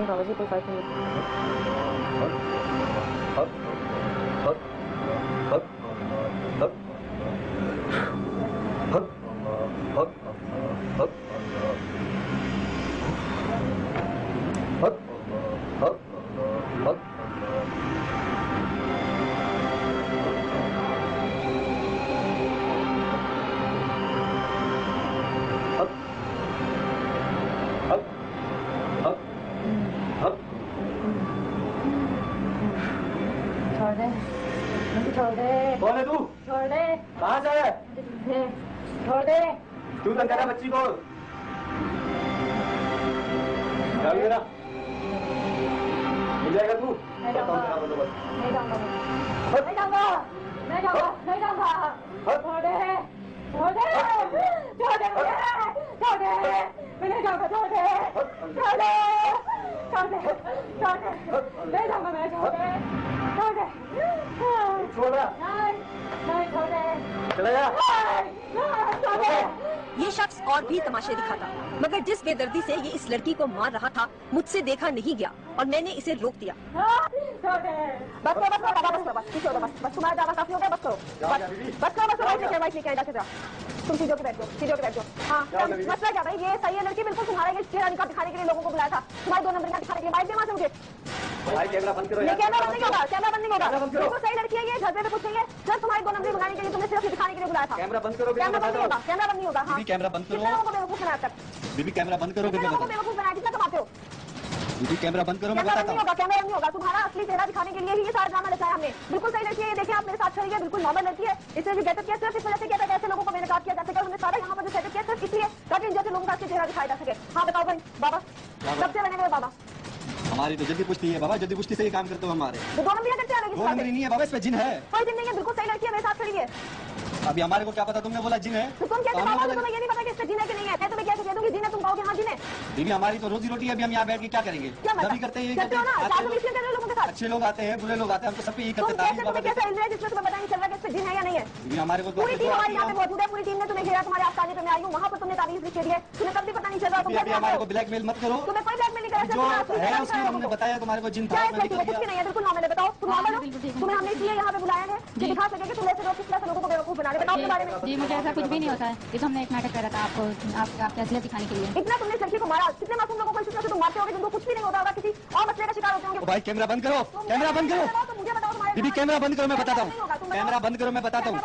बाबा जी कोई 5 मिनट। छोड़ दे, छोड़ दे। कौन है तू? छोड़ दे। कहाँ से है? छोड़ दे। क्यों तंग करा बच्ची को? मेरा मिल जाएगा तू? नहीं जाऊंगा, नहीं जाऊंगा, नहीं जाऊंगा, नहीं जाऊंगा, नहीं जाऊंगा। छोड़ दे, छोड़ दे, छोड़ दे, छोड़ दे, मैं नहीं जाऊंगा, छोड़ दे, छोड़ दे, छोड़ दे, छोड़ दे, नहीं जाऊंगा मैं, छोड़ दे, छोड़ दे, छोड़ रहा? नहीं, नहीं छोड़ दे, चला जा। नहीं, छोड़ दे। ये शख्स और भी तमाशे दिखाता, मगर जिस बेदर्दी से ये इस लड़की को मार रहा था मुझसे देखा नहीं गया और मैंने इसे रोक दिया। छोड़ दे। बस करो, बस करो, बस करो, बस किसी होगा, बस तुम्हारा ज्यादा काफी हो गया, बस करो, बस करो, बस वाइफ लेके जाके जाओ, तुम सीधे के बैठ जाओ, सीधे के बैठ जाओ। हाँ, मसला क्या भाई? ये सही है लड़की, बिल्कुल तुम्हारा ये चेहरा निकाल दिखाने के लिए लोगों को बुलाया था, तुम्हारे 2 नंबर का दिखाने के लिए। बाइक दे वहाँ से मुझे। भाई कैमरा बंद करो यार। कैमरा बंद नहीं होगा, कैमरा बंद नहीं होगा, बिल्कुल सही लड़की है ये, घर पे कुछ नहीं है, सिर्फ तुम्हारे 2 नंबर बनाने के लिए, तुमने सिर्फ दिखाने के लिए बुलाया था। कैमरा बंद करो। कैमरा बंद नहीं होगा, कैमरा बंद नहीं होगा। हाँ, कैमरा बंद करो। कितने लोगों को बेवकूफ बनाया तक? बीबी कैमरा बंद करो। कितने लोगों को बेवकूफ बनाया? कितना कमाते हो? बीबी कैमरा बंद करो, मैं कैमरा बताता नहीं हूँ। होगा, कैमरा नहीं होगा, तुम्हारा असली चेहरा दिखाने के लिए ही ये सारा ड्रामा रचा है हमने। बिल्कुल सही लड़की है ये, देखिए आप मेरे साथ खड़ी है, बिल्कुल नॉर्मल लड़की है। इसने जो गेटअप किया सिर्फ इस वजह से किया था, ऐसे लोगों को बेनकाब किया जा सके। हमने सारा यहाँ पर जो सेटअप किया सिर्फ इसलिए ताकि इन जैसे लोगों का असली चेहरा दिखाया जा सके। हाँ बताओ भाई, बाबा कब से बने हुए बाबा? हमारी तो जल्दी पुष्टि है बाबा, जल्दी पुष्टि से ही काम करते हो हमारे। तो 2 नंबर करते हैं, 2 नंबर नहीं है बाबा, इसमें जिन है। कोई दिन नहीं है, बिल्कुल सही लड़की है, मेरे साथ खड़ी है। अभी हमारे को क्या पता, तुमने बोला जिन है। तो तुम कैसे बाबा, तुम्हें ये नहीं पता कि इससे जिन है कि नहीं है? मैं तुम्हें कैसे कह दूंगी जिन है, तुम कहोगे हाँ जिन है। बीबी हमारी तो रोजी रोटी है, अभी हम यहाँ बैठ के क्या करेंगे? क्या मतलब? सभी करते हैं, करते हो ना, साथ में इसलिए कर रहे हो लोगों के साथ। अच्छे लोग आते हैं, बुरे लोग आते हैं, हम तो सब पे यही तुम करते कैसे, तुम्हें कैसे इल्म है जिसमें तुम्हें पता नहीं चल रहा कि इससे जिन है या नहीं है? बीबी हमारे को पूरी टीम हमारी यहाँ पे मौजूद है, पूरी टीम ने तुम्हें घेरा, तुम्हारे आस्थाने पे मैं आई हूँ, वहाँ पर तुमने तारीफ लिख दी है, तुम्हें तब भी पता नहीं चल रहा। अभी हमारे को ब्लैकमेल मत करो। तुम्हें कोई ब्लैकमेल नहीं करा, जो है उसमें हमने बताया तुम्हारे को जिन था, क्या कुछ भी नहीं है, बिल्कुल नॉर्मल है। बताओ तुम नॉर्मल हो? तुम्हें हमने इसलिए यहाँ पे बुलाया है कि दिखा सके कि तुम ऐसे लोग किस तरह से लोगों को बेवकूफ बना रहे। बताओ अपने बारे में। जी मुझे ऐसा कुछ भी नहीं होता है, ये तो हमने एक नाटक करा था आपको, आपके असलियत दिखाने के लिए। इतना तुमने इस लड़की को मारा, कितने मासूम लोगों को इस तरह से तुम मारते होगे जिनको कुछ भी नहीं होता होगा, किसी और मसले का शिकार होते होंगे। भाई कैमरा बंद करो, कैमरा बंद करो। मुझे बताओ तुम्हारे बीबी कैमरा बंद करो, मैं बताता हूँ। कैमरा बंद करो, मैं बताता हूँ।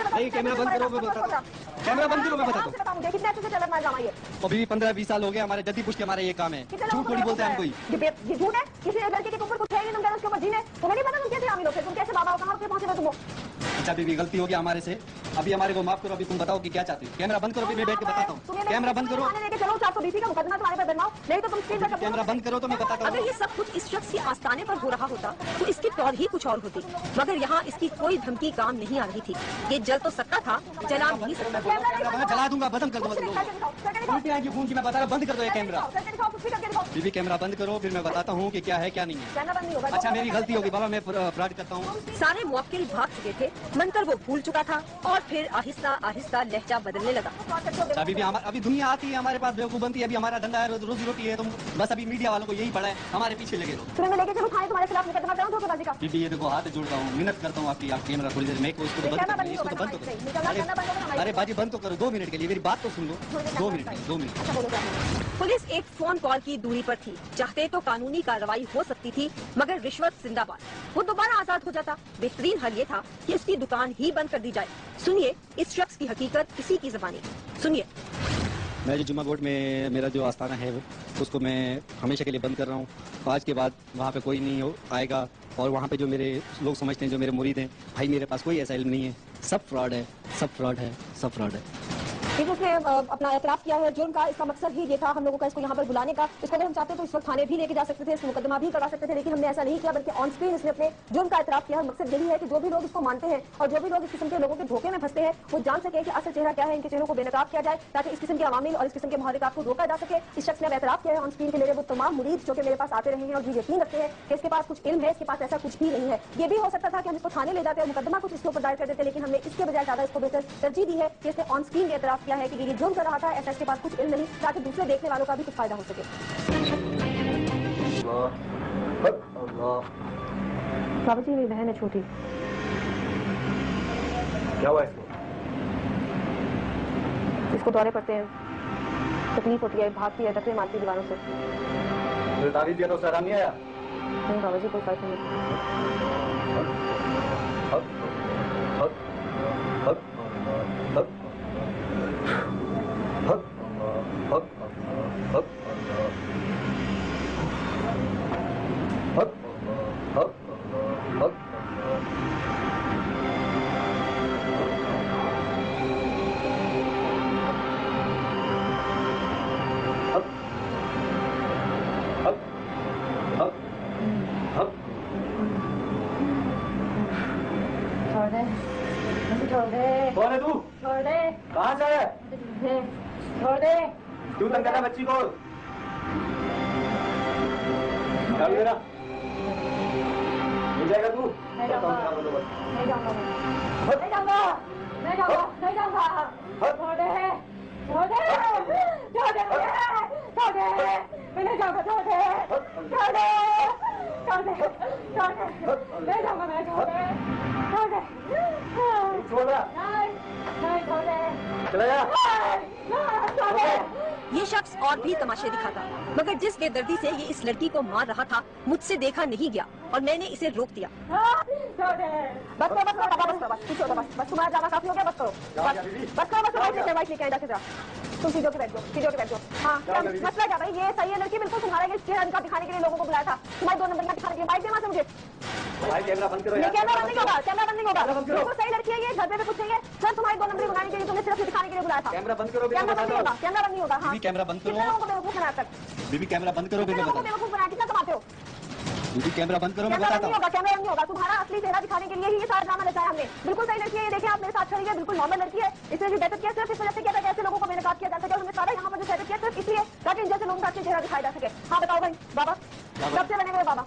नहीं कैमरा बंद करो, मैं बताता हूँ। कैमरा बंद करो, मैं बताता हूँ। मुझे कितने अच्छे से चल रहा है ड्रामा ये। अभी 15-20 साल हो गए हमारे, जल्दी पुष्टि हमारा ये काम है। झूठ थोड़ी बोलते हैं हम कोई। ये झूठ है, किसी लड़के के ऊपर कुछ है नहीं, तुम कह रहे हो उसके ऊपर जीने। तुम्हें नहीं पता तुम कैसे आमिल हो, तुम कैसे बाबा हो, कहाँ से पहुंचे तुम? अच्छा बीबी गलती होगी हमारे से, अभी हमारे को माफ करो। अभी तुम बताओ कि क्या चाहती हो? कैमरा बंद करो, फिर मैं बैठ के बताता हूँ। कैमरा बंद करो, लेके चलो 420 का मुकदमा तुम्हारे पर बनवाओ, नहीं तो तुम स्क्रीन पर कैमरा बंद करो तो मैं बताता अगर हूँ। ये सब कुछ इस शख्स के आस्थाने पर हो रहा होता तो इसकी तौर ही कुछ और होती, मगर यहाँ इसकी कोई धमकी काम नहीं आ रही थी। ये जल तो सकता था, जला नहीं सकता। मैं जला दूंगा, बदम कर दूंगा। उल्टी आएगी खून की, मैं बता रहा हूँ, बंद कर दो ये कैमरा। बीबी कैमरा बंद करो, फिर मैं बताता हूँ कि क्या है क्या नहीं है। अच्छा मेरी गलती होगी बाबा, मैं अपराध करता हूँ। सारे मुवक्किल भाग चुके थे, मनकर वो भूल चुका था और फिर आहिस्ता आहिस्ता लहजा बदलने लगा। अभी भी अभी दुनिया आती है हमारे पास, बेवकूफ बनती है। अभी हमारा धंधा है, रोजी रोटी है। तुम बस अभी मीडिया वालों को यही पड़ा है, हमारे पीछे लगे रहो। तुम्हें लेके चलो थाने, तुम्हारे खिलाफ मुकदमा कराऊं धोखेबाजी का। बीबी ये देखो हाथ जोड़ता हूँ, मिन्नत करता हूँ आपकी, आप कैमरा थोड़ी देर में इसको तो बंद करो, इसको तो बंद करो। अरे बाजी बंद तो करो, 2 मिनट के लिए मेरी बात तो सुन लो। 2 मिनट 2 मिनट। पुलिस एक फोन कॉल की दूरी पर थी, चाहते तो कानूनी कार्रवाई हो सकती थी, मगर रिश्वत जिंदाबाद। वो दोबारा आजाद हो जाता। बेहतरीन हल ये था कि इसकी दुकान ही बंद कर दी जाए। सुनिए इस शख्स की हकीकत इसी की ज़बानी, सुनिए। मैं जो जुम्मा कोर्ट में मेरा जो आस्थाना है उसको मैं हमेशा के लिए बंद कर रहा हूँ। आज के बाद वहाँ पे कोई नहीं आएगा, और वहाँ पे जो मेरे लोग समझते हैं, जो मेरे मुरीद हैं, भाई मेरे पास कोई ऐसा इल्म नहीं है, सब फ्रॉड है, सब फ्रॉड है, सब फ्रॉड है। उसने अपना एतराफ़ किया है जुर्म का, इसका मकसद ही ये था हम लोगों का इसको यहाँ पर बुलाने का। इसको अगर हम चाहते तो इस वक्त थाने भी लेके जा सकते थे, इस मुकदमा भी करवा सकते थे, लेकिन हमने ऐसा नहीं किया, बल्कि ऑन स्क्रीन इसने अपने जुर्म का एतराफ़ किया। मकसद यही है कि जो भी लोग इसको मानते हैं और जो भी लोग इस किस्म के लोगों के धोखे में फंसते हैं, वो जान सके कि असल चेहरा क्या है, इनके चेहरों को बेनकाब किया जाए, ताकि इस किस्म के अवामिल और इस किस्म के मुहर्रिकात को रोका जा सके। इस शख्स ने एतराफ़ किया है ऑन स्क्रीन के मेरे वो तमाम मुरीद जो कि मेरे पास आते रहे हैं और ये यकीन रखते हैं कि इसके पास कुछ इल्म है, इसके पास ऐसा कुछ भी नहीं है। ये भी हो सकता था कि हम इसको थाने ले जाते और मुकदमा कुछ इसके ऊपर दायर कर देते, लेकिन हमने इसके बजाय ज्यादा इसको बेहतर तरजीह दी है कि इसने ऑन स्क्रीन एतराफ़ किया है कि ये जुर्म कर रहा था, ऐसा इसके पास कुछ इल्म नहीं, ताकि दूसरे देखने वालों का भी कुछ फायदा हो सके। बाबा जी मेरी बहन है छोटी। क्या हुआ इसको? इसको दौरे पड़ते हैं, तकलीफ होती है, भागती है, टकरे मारती है दीवारों से। मुझे तारीफ दिया तो उससे आराम नहीं आया? नहीं बाबा जी कोई फर्क नहीं। हक, हक, हक, हक, हक, हक, हक, हक, हक, हक, हक, हक, छोड़ दे, मुझे छोड़ दे, कौन है तू? छोड़ दे, कहाँ से है? छोड़ दे। क्यों तंग करना बच्ची को? निकाल मेरा। मिल जाएगा तू? नहीं जाऊंगा, नहीं जाऊंगा, नहीं जाऊंगा, नहीं जाऊंगा, नहीं जाऊंगा। छोड़ दे, छोड़ दे, छोड़ दे, छोड़ दे, मैं नहीं जाऊंगा, छोड़ दे, छोड़ दे, छोड़ दे, छोड़ दे, नहीं जाऊंगा मैं, छोड़ दे, छोड़ दे, छोड़ रहा? नहीं, नहीं छोड़ दे, चला जा। नहीं छोड़ दे। ये शख्स और भी तमाशे दिखाता, मगर जिस बेदर्दी से ये इस लड़की को मार रहा था मुझसे देखा नहीं गया और मैंने इसे रोक दिया। छोड़ दे। बस करो, बस करो, बाबा, बस करो, बस पीछे हो जाओ, बस तुम्हारा जाना काफी हो गया, बस करो, बस करो, बस वाइट लेके आए जाओ, तुम सीधे के बैठ जाओ, सीधे के बैठ जाओ। हाँ क्या मसला क्या भाई? ये सही है लड़की बिल्कुल तुम्हारा ये चेहरा इनका दिखाने के लिए लोगों को बुलाया था, तुम्हारे 2 नंबर का दिखाने के लिए। बाइक देना मुझे, भाई कैमरा बंद करो ये यार। कैमरा बंद नहीं होगा, कैमरा बंद नहीं होगा, बिल्कुल सही लड़की है ये, घर पे कुछ नहीं है सर, तुम्हारी 2 नंबर बनाने के लिए तुमने सिर्फ दिखाने के लिए बुलाया था। कैमरा बंद करो, कैमरा बंद नहीं होगा, कैमरा बंद नहीं होगा। हाँ बीबी कैमरा बंद करो। कितने लोगों को बेवकूफ बनाया तक, बीबी कैमरा बंद करो, फिर कितने मैं लोगों को बताता बेवकूफ बनाया, कितना कमाते हो? हूँ। बीबी कैमरा बंद करो, मैं कैमरा बंद बताता नहीं हूँ। होगा, कैमरा बंद नहीं होगा, तुम्हारा असली चेहरा दिखाने के लिए ही ये सारा ड्रामा रचा है हमने। बिल्कुल सही लड़की है ये, देखिए आप मेरे साथ खड़ी है, बिल्कुल नॉर्मल लड़की है। इसने जो बेइज्जत किया सिर्फ इस वजह से किया था कि ऐसे लोगों को बेनकाब किया जा सके, और हमने सारा यहाँ पर जो सेटअप किया सिर्फ इसलिए ताकि इन जैसे लोगों का असली चेहरा दिखाया जा सके। हाँ बताओ भाई बाबा, कब से बने हुए बाबा?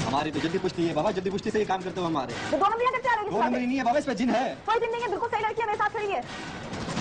हमारी तो जल्दी पुष्टि है बाबा, जल्दी पुष्टि से ही काम करते हो हमारे। तो 2 नंबर करते आ रहे 2 नंबर ही नहीं है बाबा, इस पे जिन है। कोई दिन नहीं है, बिल्कुल सही लड़की है, मेरे साथ खड़ी है।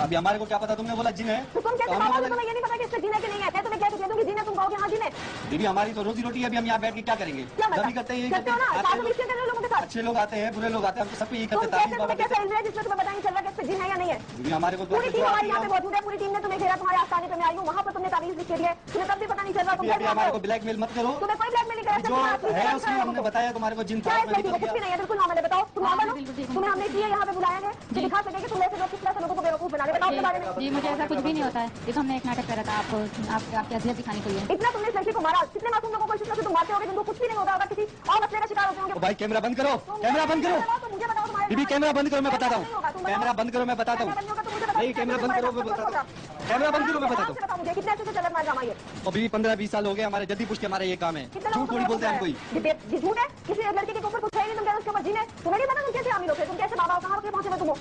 अभी हमारे को क्या पता, तुमने बोला जिन है तो तुम तो कैसे हमने बाबा, बोला तुम्हें ये नहीं पता कि इससे जीने के नहीं है? मैं तुम्हें क्या कहती हूँ कि जीने, तुम कहोगे हाँ जीने। दीदी हमारी तो रोजी रोटी है, अभी हम यहाँ बैठ के क्या करेंगे? क्या जब भी करते हैं यही करते हो ना, आते साथ हैं में इसके कर रहे हो लोगों के साथ। अच्छे लोग आते हैं, बुरे लोग आते हैं, हमको सबको यही तुम करते कैसे, हैं। बाबा तुम्हें कैसे कहते हैं, हिल रहे जिसमें तुम्हें पता नहीं चल रहा कि इससे जीन है या नहीं है? दीदी हमारे को पूरी टीम हमारी यहाँ पे मौजूद है, पूरी टीम ने तुम्हें घेरा, तुम्हारे आस्थाने पे मैं आई हूँ, वहाँ पर तुमने तावीज़ लिख के दिए, तुम्हें तब भी पता नहीं चल रहा तुम अभी कैसे हमारे आते को हो? ब्लैकमेल मत करो। तुम्हें कोई ब्लैकमेल नहीं करा, जो है उसमें हमने बताया तुम्हारे को जिन क्या था, है उसमें इसमें? निकल कुछ भी गया। नहीं है, बिल्कुल नॉर्मल है। बताओ तुम नॉर्मल हो, बिल्कुल ठीक हूँ। तुम्हें हमने इसलिए यहाँ पे बुलाया है कि दिखा सके कि तुम ऐसे लोग किस तरह से लोगों को बेवकूफ बना रहे। बताओ अपने बारे में। जी मुझे ऐसा कुछ भी नहीं होता है, ये तो हमने एक नाटक करा था आपको आपकी असलियत दिखाने के लिए। इतना तुमने इस लड़की को मारा, कितने मासूम लोगों को इस तरह से तुम मारते होगे जिनको कुछ भी नहीं होता होगा, किसी और मसले का शिकार होते होंगे। ओ भाई कैमरा बंद करो, कैमरा बंद करो। तो मुझे बताओ तुम्हारे बीबी कैमरा बंद करो, मैं बताता नहीं होगा, तुम हूँ। बताओ। कैमरा बंद करो, मैं बताता हूँ। कैमरा बंद होगा तो मुझे बताओ। नहीं कैमरा बंद करो, मैं बताता हूँ। कैमरा बंद करो, मैं बताता हूँ। बताओ मुझे कितने अच्छे से चल रहा है ड्रामा ये? और बीबी 15-20 साल हो गए हमारे, जल्दी पुष्टि हमारा ये काम है। कितने झूठ थोड़ी बोलते हैं हम कोई। ये झूठ है, किसी लड़के के ऊपर कुछ है नहीं, तुम कहते उसके ऊपर जीने, तुम्हें नहीं पता तुम कैसे आमिल हो, तुम कैसे बाबा हो, कहाँ के पहुंचे हुए तुम हो?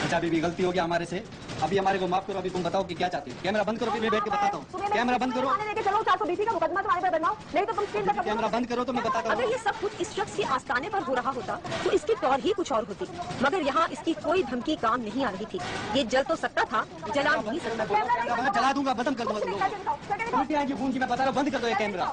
अच्छा बीबी गलती हो गया हमारे से, अभी हमारे को माफ करो, अभी तुम बताओ कि क्या चाहती हो। कैमरा बंद करो, फिर मैं बैठ के बताता हूँ। कैमरा बंद करो, लेके चलो 420 का मुकदमा तुम्हारे पर बनवाओ, नहीं तो तुम स्क्रीन पर कैमरा बंद करो तो मैं बताता अगर हूँ। ये सब कुछ इस शख्स के आस्थाने पर हो रहा होता तो इसकी तौर ही कुछ और होती, मगर यहाँ इसकी कोई धमकी काम नहीं आ रही थी। ये जल तो सकता था, जला नहीं सकता था। मैं जला दूंगा, खत्म कर दूंगा तुम लोगों को। उल्टी आएगी खून की, मैं बता रहा हूँ, बंद कर दो ये कैमरा।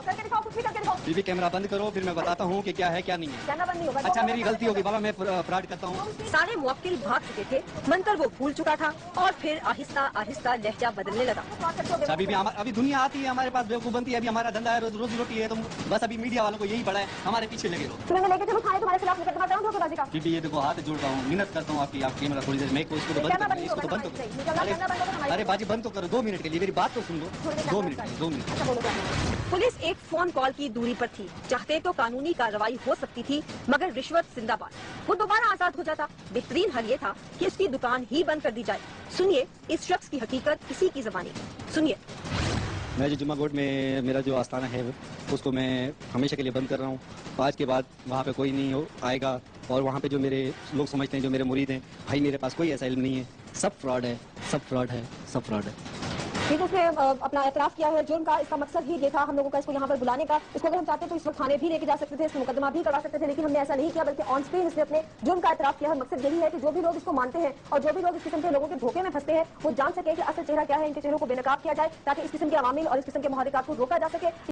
बीबी कैमरा बंद करो, फिर मैं बताता हूँ कि क्या है क्या नहीं है। कैमरा बंद नहीं होगा। अच्छा मेरी गलती होगी बाबा, मैं फ्रॉड करता हूँ। सारे मुवक्किल भाग चुके थे, मंत्र वो भूल चुका था और फिर आहिस्ता आहिस्ता लहजा बदलने लगा। अच्छा अभी दुनिया आती है हमारे पास, बेवकूफ बनती है, अभी हमारा धंधा है, रोजी रोटी है, तो बस अभी मीडिया वालों को यही पड़ा है, हमारे पीछे लगे रहो। तुम्हें लेके चलो थाने, तुम्हारे खिलाफ मुकदमा करूं धोखेबाजी का। बीबी ये देखो हाथ जोड़ता हूँ, मिन्नत करता हूँ आपकी, आप कैमरा थोड़ी देर मैं इसको तो बंद कर, इसको तो बंद करो। अरे बाजी बंद तो करो 2 मिनट के लिए, मेरी बात तो सुन लो। 2 मिनट के लिए, 2 मिनट। अच्छा बोलो क्या? पुलिस एक फोन कॉल की दूरी पर थी, चाहते तो कानूनी कार्रवाई हो सकती थी, मगर रिश्वत जिंदाबाद। वो दोबारा आजाद हो जाता। बेहतरीन हल ये था कि इसकी दुकान ही बंद कर दी जाए। सुनिए इस शख्स की हकीकत इसी की ज़बानी, सुनिए। मैं जो जुम्मा कोर्ट में मेरा जो आस्थाना है उसको मैं हमेशा के लिए बंद कर रहा हूँ। आज के बाद वहाँ पे कोई नहीं आएगा, और वहाँ पे जो मेरे लोग समझते हैं, जो मेरे मुरीद हैं, भाई मेरे पास कोई ऐसा इल्म नहीं है, सब फ्रॉड है, सब फ्रॉड है, सब फ्रॉड है। ठीक है, उसने अपना एतराफ़ किया है जुर्म का। इसका मकसद ही ये था हम लोगों का इसको यहाँ पर बुलाने का। इसको अगर हम चाहते तो इस वक्त थाने भी लेके जा सकते थे, इसको मुकदमा भी करवा सकते थे, लेकिन हमने ऐसा नहीं किया, बल्कि ऑन स्क्रीन इसने अपने जुर्म का एतराफ़ किया है। मकसद यही है कि जो भी लोग इसको मानते हैं और जो भी लोग इस किस्म के लोगों के धोखे में फंसते हैं, वो जान सके कि असल चेहरा क्या है, इनके चेहरों को बेनकाब किया जाए, ताकि इस किस्म के अवामिल और इस किस्म के मुहर्रिकात को रोका जा सके।